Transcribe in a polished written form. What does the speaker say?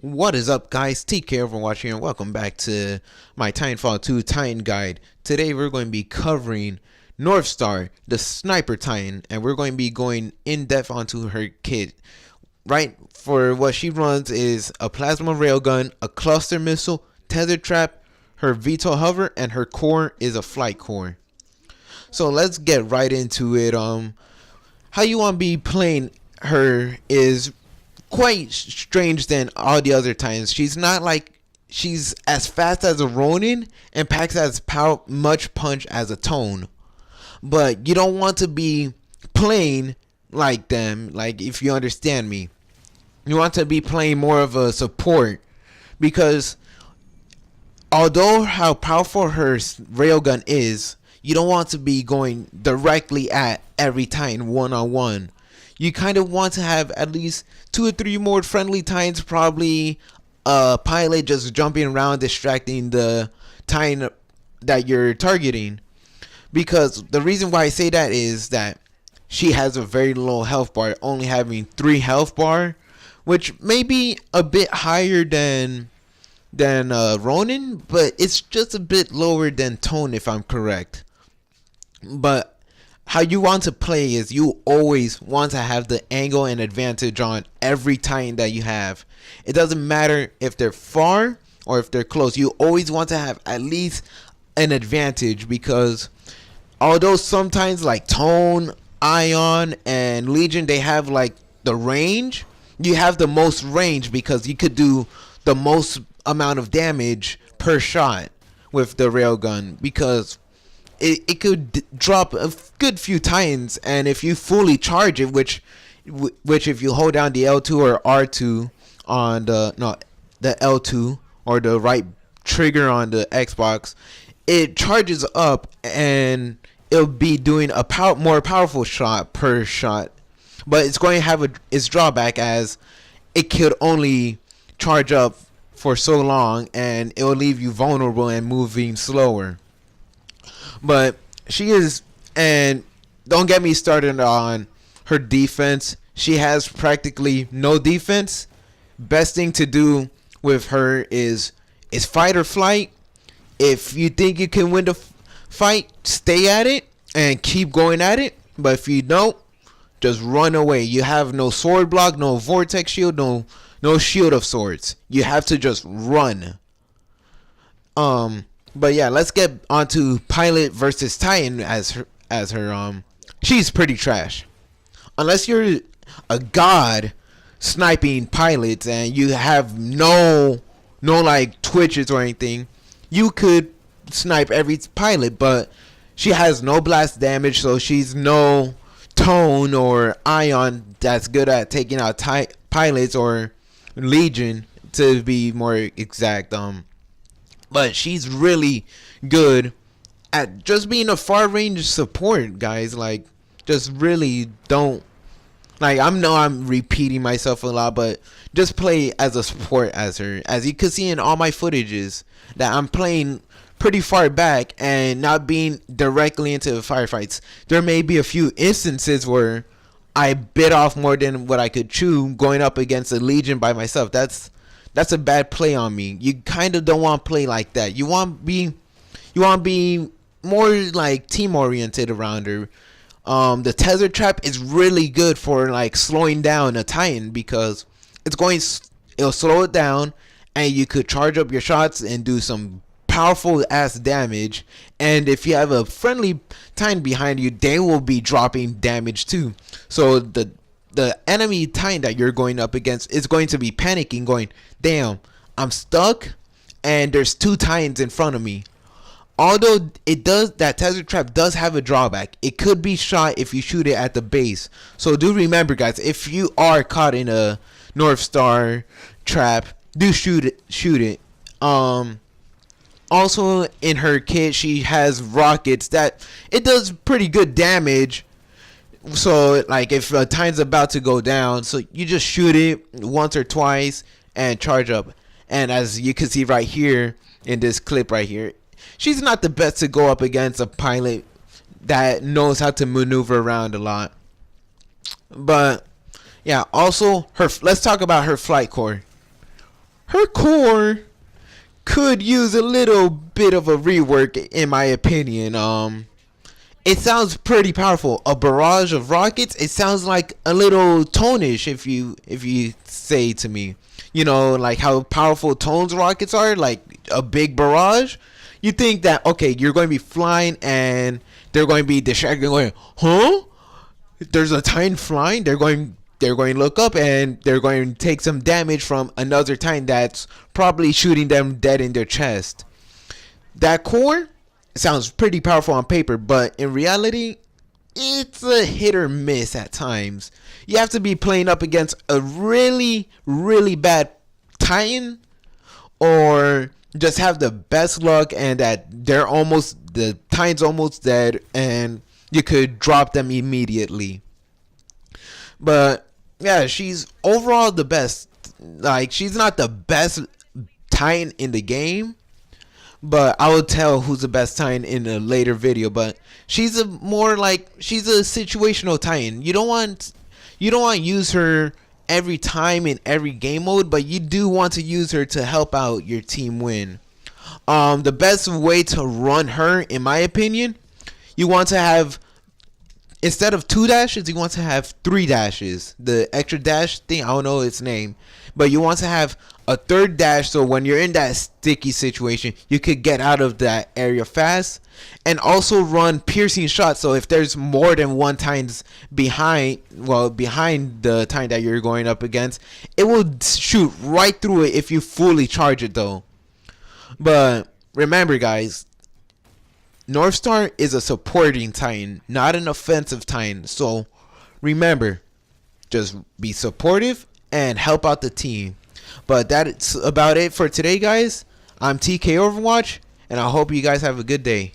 What is up, guys? TK for watching, and welcome back to my Titanfall 2 Titan guide. Today we're going to be covering Northstar, the sniper Titan, and we're going to be going in depth onto her kit. Right, for what she runs is a plasma railgun, a cluster missile, tether trap, her VTOL hover, and her core is a flight core. So let's get right into it. How you want to be playing her is quite strange than all the other Titans. She's not like she's as fast as a Ronin and packs as much punch as a Tone, but you don't want to be playing like them. Like, if you understand me, you want to be playing more of a support, because although how powerful her railgun is, you don't want to be going directly at every Titan one-on-one. You kind of want to have at least 2 or 3 more friendly Titans, probably a pilot just jumping around distracting the Titan that you're targeting. Because the reason why I say that is that she has a very low health bar, only having 3 health bar, which may be a bit higher than Ronin, but it's just a bit lower than Tone, if I'm correct. But how you want to play is you always want to have the angle and advantage on every Titan that you have. It doesn't matter if they're far or if they're close. You always want to have at least an advantage, because although sometimes like Tone, Ion, and Legion, they have like the range, you have the most range because you could do the most amount of damage per shot with the railgun, because it could drop a good few Titans, and if you fully charge it, which if you hold down the L2 or R2 on the L2 or the right trigger on the Xbox, it charges up and it'll be doing a more powerful shot per shot. But it's going to have its drawback, as it could only charge up for so long and it will leave you vulnerable and moving slower. But she is, and don't get me started on her defense. She has practically no defense. Best thing to do with her is fight or flight. If you think you can win the fight, stay at it and keep going at it. But if you don't, just run away. You have no sword block, no vortex shield, no shield of swords. You have to just run. But yeah, let's get onto Pilot versus Titan as her. She's pretty trash. Unless you're a god sniping pilots and you have no like twitches or anything, you could snipe every pilot. But she has no blast damage, so she's no Tone or Ion that's good at taking out pilots, or Legion to be more exact. But she's really good at just being a far range support, guys. Like, just really don't, like, I'm repeating myself a lot, but just play as a support as her. As you can see in all my footages, that I'm playing pretty far back and not being directly into the firefights. There may be a few instances where I bit off more than what I could chew going up against a Legion by myself. That's a bad play on me. You kind of don't want to play like that. You want to be more like team oriented around her. The tether trap is really good for like slowing down a Titan, because it'll slow it down, and you could charge up your shots and do some powerful ass damage. And if you have a friendly Titan behind you, they will be dropping damage too. So the enemy Titan that you're going up against is going to be panicking, going, damn, I'm stuck and there's 2 Titans in front of me. Although that tether trap does have a drawback. It could be shot if you shoot it at the base. So do remember, guys, if you are caught in a Northstar trap, do shoot it. Also in her kit, she has rockets that it does pretty good damage. So like, if a Titan's about to go down, so you just shoot it once or twice and charge up. And as you can see right here in this clip right here, she's not the best to go up against a pilot that knows how to maneuver around a lot. But yeah, also let's talk about her flight core. her core could use a little bit of a rework, in my opinion. It sounds pretty powerful. A barrage of rockets. It sounds like a little tonish, if you say to me. You know, like how powerful Tone's rockets are, like a big barrage. You think that, okay, you're going to be flying and they're going to be distracted, going, huh? There's a Titan flying. They're going to look up and they're going to take some damage from another Titan that's probably shooting them dead in their chest. That core sounds pretty powerful on paper, but in reality, it's a hit or miss at times. You have to be playing up against a really, really bad Titan, or just have the best luck and that the Titan's almost dead and you could drop them immediately. But yeah, she's overall the best. Like, she's not the best Titan in the game, but I will tell who's the best Titan in a later video. But she's a situational Titan. You don't want to use her every time in every game mode, but you do want to use her to help out your team win. The best way to run her, in my opinion, you want to have, instead of 2 dashes, you want to have 3 dashes. The extra dash thing, I don't know its name, but you want to have a 3rd dash, so when you're in that sticky situation, you could get out of that area fast. And also run piercing shots, so if there's more than one Titans behind the Titan that you're going up against, it will shoot right through it if you fully charge it though. But remember guys, Northstar is a supporting Titan, not an offensive Titan. So remember, just be supportive and help out the team. But that's about it for today guys. I'm TK Overwatch, and I hope you guys have a good day.